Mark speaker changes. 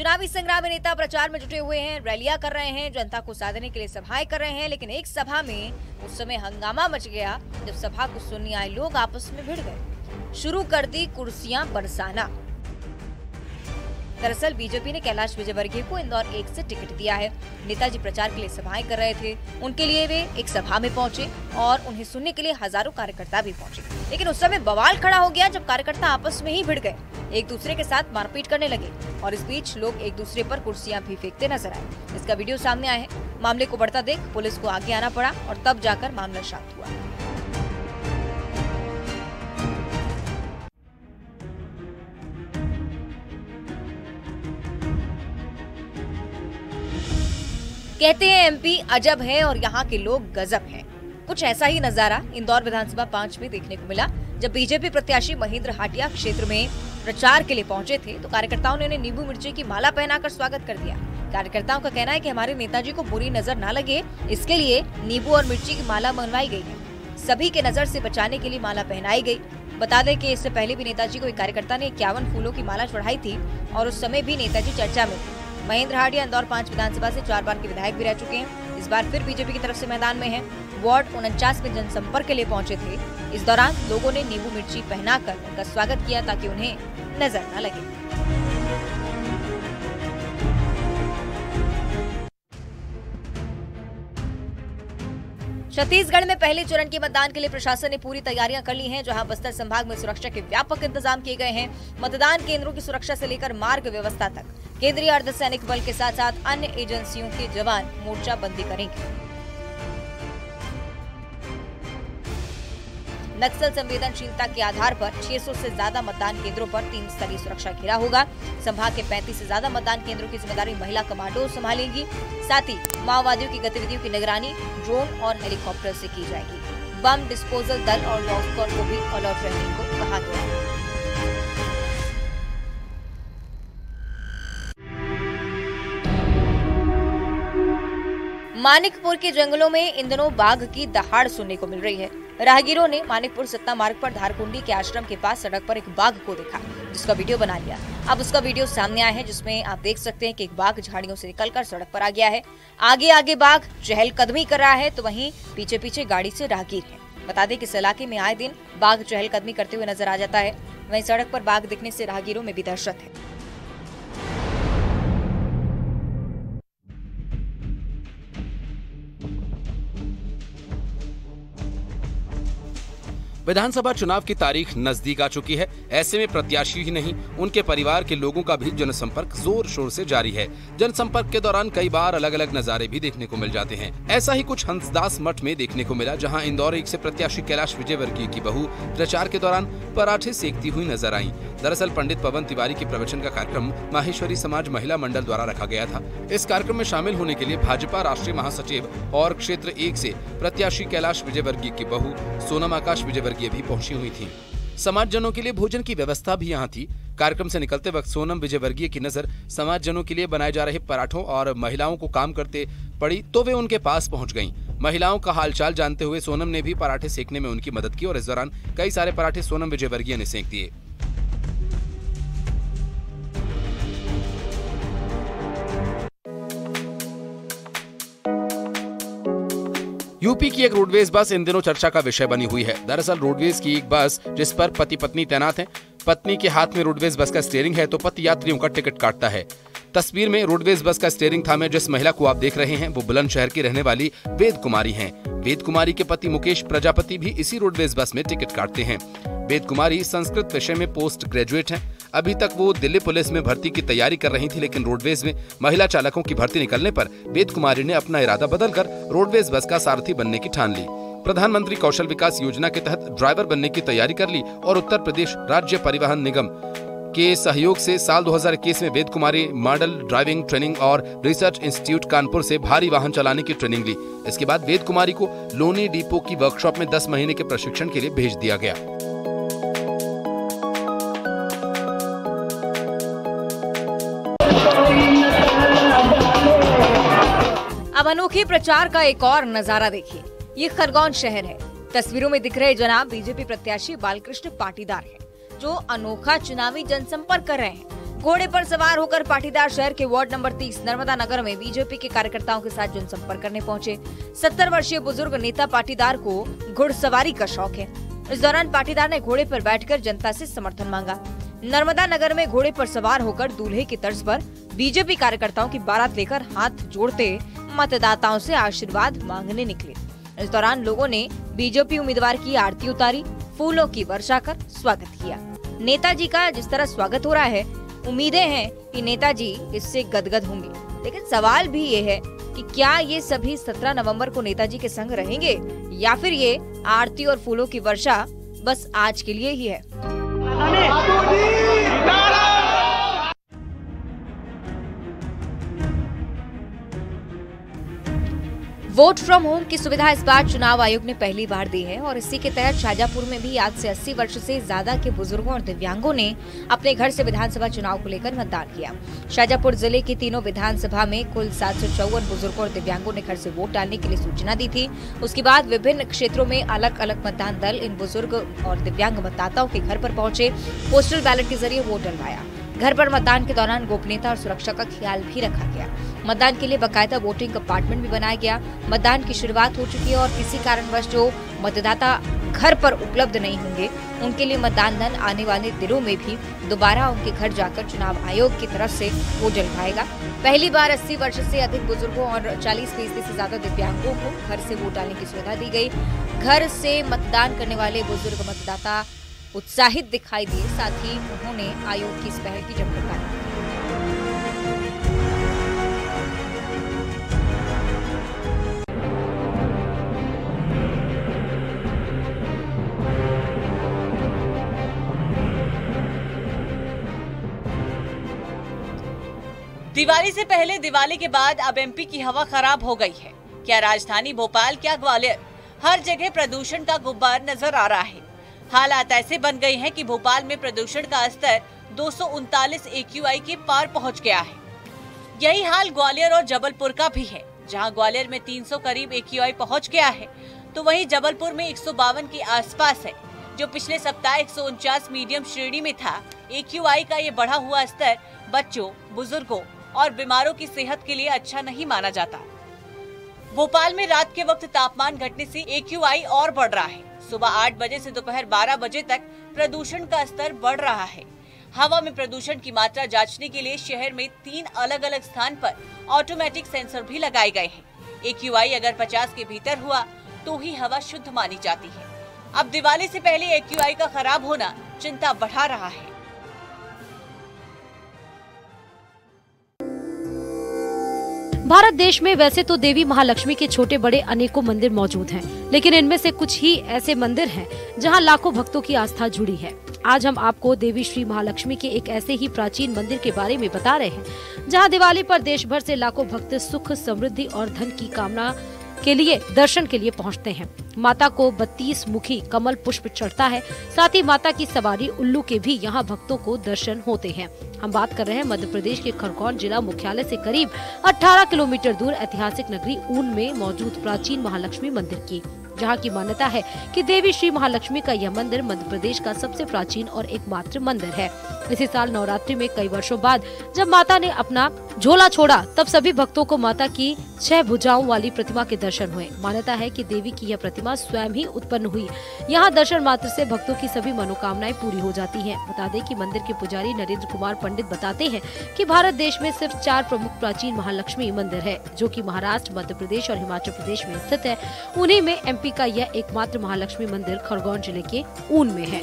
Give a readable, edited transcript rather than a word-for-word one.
Speaker 1: चुनावी संग्राम में नेता प्रचार में जुटे हुए हैं, रैलियां कर रहे हैं, जनता को साधने के लिए सभाएं कर रहे हैं। लेकिन एक सभा में उस समय हंगामा मच गया जब सभा को सुनने आए लोग आपस में भिड़ गए, शुरू कर दी कुर्सियां बरसाना। दरअसल बीजेपी ने कैलाश विजयवर्गीय को इंदौर 1 से टिकट दिया है। नेताजी प्रचार के लिए सभाएं कर रहे थे, उनके लिए वे एक सभा में पहुंचे और उन्हें सुनने के लिए हजारों कार्यकर्ता भी पहुंचे। लेकिन उस समय बवाल खड़ा हो गया जब कार्यकर्ता आपस में ही भिड़ गए, एक दूसरे के साथ मारपीट करने लगे और इस बीच लोग एक दूसरे पर कुर्सियां भी फेंकते नजर आए। इसका वीडियो सामने आया है। मामले को बढ़ता देख पुलिस को आगे आना पड़ा और तब जाकर मामला शांत हुआ। कहते हैं एमपी अजब है और यहाँ के लोग गजब हैं। कुछ ऐसा ही नजारा इंदौर विधानसभा 5 में देखने को मिला जब बीजेपी प्रत्याशी महेंद्र हाटिया क्षेत्र में प्रचार के लिए पहुंचे थे तो कार्यकर्ताओं ने उन्हें नींबू मिर्ची की माला पहनाकर स्वागत कर दिया। कार्यकर्ताओं का कहना है कि हमारे नेताजी को बुरी नजर न लगे, इसके लिए नींबू और मिर्ची की माला बनवाई गई है। सभी के नजर से बचाने के लिए माला पहनाई गई। बता दें कि इससे पहले भी नेताजी को एक कार्यकर्ता ने 51 फूलों की माला चढ़ाई थी और उस समय भी नेताजी चर्चा में थे। महेंद्र हाटिया इंदौर 5 विधानसभा से 4 बार के विधायक भी रह चुके हैं। इस बार फिर बीजेपी की तरफ से मैदान में हैं। वार्ड 49 में जनसंपर्क के लिए पहुंचे थे। इस दौरान लोगों ने नींबू मिर्ची पहनाकर उनका स्वागत किया ताकि उन्हें नजर न लगे। छत्तीसगढ़ में पहले चरण के मतदान के लिए प्रशासन ने पूरी तैयारियां कर ली हैं, जहां बस्तर संभाग में सुरक्षा के व्यापक इंतजाम किए गए हैं। मतदान केंद्रों की सुरक्षा से लेकर मार्ग व्यवस्था तक केंद्रीय अर्धसैनिक बल के साथ साथ अन्य एजेंसियों के जवान मोर्चाबंदी करेंगे। नक्सल संवेदनशीलता के आधार पर 600 से ज्यादा मतदान केंद्रों पर 3 स्तरीय सुरक्षा घेरा होगा। संभाग के 35 से ज्यादा मतदान केंद्रों की जिम्मेदारी महिला कमांडो संभालेंगी। साथ ही माओवादियों की गतिविधियों की निगरानी ड्रोन और हेलीकॉप्टर से की जाएगी। बम डिस्पोजल दल और डॉग स्क्वाड को भी अलर्ट रहने को कहा गया है। मानिकपुर के जंगलों में इन दिनों बाघ की दहाड़ सुनने को मिल रही है। राहगीरों ने मानिकपुर सत्ता मार्ग पर धारकुंडी के आश्रम के पास सड़क पर एक बाघ को देखा, जिसका वीडियो बना लिया। अब उसका वीडियो सामने आया है जिसमें आप देख सकते हैं कि एक बाघ झाड़ियों से निकलकर सड़क पर आ गया है। आगे आगे बाघ चहलकदमी कर रहा है तो वहीं पीछे पीछे गाड़ी से राहगीर है। बता दें कि इस इलाके में आए दिन बाघ चहलकदमी करते हुए नजर आ जाता है। वहीं सड़क पर बाघ दिखने से राहगीरों में भी दहशत है।
Speaker 2: विधानसभा चुनाव की तारीख नजदीक आ चुकी है। ऐसे में प्रत्याशी ही नहीं, उनके परिवार के लोगों का भी जनसंपर्क जोर शोर से जारी है। जनसंपर्क के दौरान कई बार अलग अलग नजारे भी देखने को मिल जाते हैं। ऐसा ही कुछ हंसदास मठ में देखने को मिला, जहां इंदौर 1 से प्रत्याशी कैलाश विजयवर्गीय की बहू प्रचार के दौरान पराठे सेकती हुई नजर आई। दरअसल पंडित पवन तिवारी के प्रवचन का कार्यक्रम माहेश्वरी समाज महिला मंडल द्वारा रखा गया था। इस कार्यक्रम में शामिल होने के लिए भाजपा राष्ट्रीय महासचिव और क्षेत्र 1 से प्रत्याशी कैलाश विजयवर्गीय की बहू सोनम आकाश विजयवर्गीय भी पहुंची हुई थी। समाजजनों के लिए भोजन की व्यवस्था भी यहां थी। कार्यक्रम से निकलते वक्त सोनम विजयवर्गीय की नजर समाजजनों के लिए बनाए जा रहे पराठों और महिलाओं को काम करते पड़ी तो वे उनके पास पहुंच गईं। महिलाओं का हालचाल जानते हुए सोनम ने भी पराठे सेकने में उनकी मदद की और इस दौरान कई सारे पराठे सोनम विजयवर्गीय ने सेक दिए। यूपी की एक रोडवेज बस इन दिनों चर्चा का विषय बनी हुई है। दरअसल रोडवेज की एक बस जिस पर पति पत्नी तैनात हैं। पत्नी के हाथ में रोडवेज बस का स्टीयरिंग है तो पति यात्रियों का टिकट काटता है। तस्वीर में रोडवेज बस का स्टीयरिंग थामे जिस महिला को आप देख रहे हैं वो बुलंदशहर की रहने वाली वेद कुमारी हैं। वेद कुमारी के पति मुकेश प्रजापति भी इसी रोडवेज बस में टिकट काटते हैं। वेद कुमारी संस्कृत विषय में पोस्ट ग्रेजुएट हैं। अभी तक वो दिल्ली पुलिस में भर्ती की तैयारी कर रही थी, लेकिन रोडवेज में महिला चालकों की भर्ती निकलने पर वेद कुमारी ने अपना इरादा बदलकर रोडवेज बस का सारथी बनने की ठान ली। प्रधानमंत्री कौशल विकास योजना के तहत ड्राइवर बनने की तैयारी कर ली और उत्तर प्रदेश राज्य परिवहन निगम के सहयोग से साल 2021 में वेद कुमारी मॉडल ड्राइविंग ट्रेनिंग और रिसर्च इंस्टीट्यूट कानपुर से भारी वाहन चलाने की ट्रेनिंग ली। इसके बाद वेद कुमारी को लोनी डिपो की वर्कशॉप में 10 महीने के प्रशिक्षण के लिए भेज दिया गया।
Speaker 1: अब अनोखे प्रचार का एक और नजारा देखिए। ये खरगोन शहर है। तस्वीरों में दिख रहे जनाब बीजेपी प्रत्याशी बालकृष्ण पाटीदार हैं, जो अनोखा चुनावी जनसंपर्क कर रहे हैं। घोड़े पर सवार होकर पाटीदार शहर के वार्ड नंबर 30 नर्मदा नगर में बीजेपी के कार्यकर्ताओं के साथ जनसंपर्क करने पहुंचे। 70 वर्षीय बुजुर्ग नेता पाटीदार को घुड़सवारी का शौक है। इस दौरान पाटीदार ने घोड़े पर बैठकर जनता से समर्थन मांगा। नर्मदा नगर में घोड़े पर सवार होकर दूल्हे की तर्ज पर बीजेपी कार्यकर्ताओं की बारात लेकर हाथ जोड़ते मतदाताओं से आशीर्वाद मांगने निकले। इस दौरान लोगों ने बीजेपी उम्मीदवार की आरती उतारी, फूलों की वर्षा कर स्वागत किया। नेताजी का जिस तरह स्वागत हो रहा है, उम्मीदें हैं कि नेताजी इससे गदगद होंगे। लेकिन सवाल भी ये है कि क्या ये सभी 17 नवंबर को नेताजी के संग रहेंगे या फिर ये आरती और फूलों की वर्षा बस आज के लिए ही है। वोट फ्रॉम होम की सुविधा इस बार चुनाव आयोग ने पहली बार दी है और इसी के तहत शाजापुर में भी आज से 80 वर्ष से ज्यादा के बुजुर्गों और दिव्यांगों ने अपने घर से विधानसभा चुनाव को लेकर मतदान किया। शाजापुर जिले की तीनों विधानसभा में कुल 754 बुजुर्गों और दिव्यांगों ने घर से वोट डालने के लिए सूचना दी थी। उसके बाद विभिन्न क्षेत्रों में अलग अलग मतदान दल इन बुजुर्ग और दिव्यांग मतदाताओं के घर पर पहुंचे, पोस्टल बैलेट के जरिए वोट डलवाया। घर पर मतदान के दौरान गोपनीयता और सुरक्षा का ख्याल भी रखा गया। मतदान के लिए बाकायदा वोटिंग कंपार्टमेंट भी बनाया गया। मतदान की शुरुआत हो चुकी है और किसी कारणवश जो मतदाता घर पर उपलब्ध नहीं होंगे उनके लिए मतदान दल आने वाले दिनों में भी दोबारा उनके घर जाकर चुनाव आयोग की तरफ से वोट डलवाएगा। पहली बार 80 वर्ष से अधिक बुजुर्गों और 40% से ज्यादा दिव्यांगों को घर से वोट डालने की सुविधा दी गई। घर से मतदान करने वाले बुजुर्ग मतदाता उत्साहित दिखाई दिए। साथ ही उन्होंने आयोग की इस पहल की जमकर तारीफ की।
Speaker 3: दिवाली से पहले, दिवाली के बाद अब एमपी की हवा खराब हो गई है। क्या राजधानी भोपाल, क्या ग्वालियर, हर जगह प्रदूषण का गुब्बार नजर आ रहा है। हालात ऐसे बन गए हैं कि भोपाल में प्रदूषण का स्तर 239 AQI के पार पहुंच गया है। यही हाल ग्वालियर और जबलपुर का भी है, जहां ग्वालियर में 300 करीब AQI पहुंच गया है, तो वहीं जबलपुर में 152 के आसपास है, जो पिछले सप्ताह 149 मीडियम श्रेणी में था। AQI का ये बढ़ा हुआ स्तर बच्चों, बुजुर्गों और बीमारों की सेहत के लिए अच्छा नहीं माना जाता। भोपाल में रात के वक्त तापमान घटने से AQI और बढ़ रहा है। सुबह 8 बजे से दोपहर 12 बजे तक प्रदूषण का स्तर बढ़ रहा है। हवा में प्रदूषण की मात्रा जांचने के लिए शहर में 3 अलग अलग स्थान पर ऑटोमेटिक सेंसर भी लगाए गए हैं। AQI अगर 50 के भीतर हुआ तो ही हवा शुद्ध मानी जाती है। अब दिवाली से पहले AQI का खराब होना चिंता बढ़ा रहा है।
Speaker 4: भारत देश में वैसे तो देवी महालक्ष्मी के छोटे बड़े अनेकों मंदिर मौजूद हैं, लेकिन इनमें से कुछ ही ऐसे मंदिर हैं जहां लाखों भक्तों की आस्था जुड़ी है। आज हम आपको देवी श्री महालक्ष्मी के एक ऐसे ही प्राचीन मंदिर के बारे में बता रहे हैं, जहां दिवाली पर देश भर से लाखों भक्त सुख, समृद्धि और धन की कामना के लिए दर्शन के लिए पहुंचते हैं। माता को 32 मुखी कमल पुष्प चढ़ता है। साथ ही माता की सवारी उल्लू के भी यहाँ भक्तों को दर्शन होते हैं। हम बात कर रहे हैं मध्य प्रदेश के खरगोन जिला मुख्यालय से करीब 18 किलोमीटर दूर ऐतिहासिक नगरी ऊन में मौजूद प्राचीन महालक्ष्मी मंदिर की, जहां की मान्यता है कि देवी श्री महालक्ष्मी का यह मंदिर मध्य प्रदेश का सबसे प्राचीन और एकमात्र मंदिर है। इसी साल नवरात्रि में कई वर्षों बाद जब माता ने अपना झोला छोड़ा, तब सभी भक्तों को माता की 6 भुजाओं वाली प्रतिमा के दर्शन हुए। मान्यता है कि देवी की यह प्रतिमा स्वयं ही उत्पन्न हुई। यहाँ दर्शन मात्र से भक्तों की सभी मनोकामनाएं पूरी हो जाती हैं। बता दें कि मंदिर के पुजारी नरेंद्र कुमार पंडित बताते हैं कि भारत देश में सिर्फ 4 प्रमुख प्राचीन महालक्ष्मी मंदिर है, जो कि महाराष्ट्र, मध्य प्रदेश और हिमाचल प्रदेश में स्थित है। उन्हीं में एमपी का यह एकमात्र महालक्ष्मी मंदिर खरगोन जिले के ऊन में है।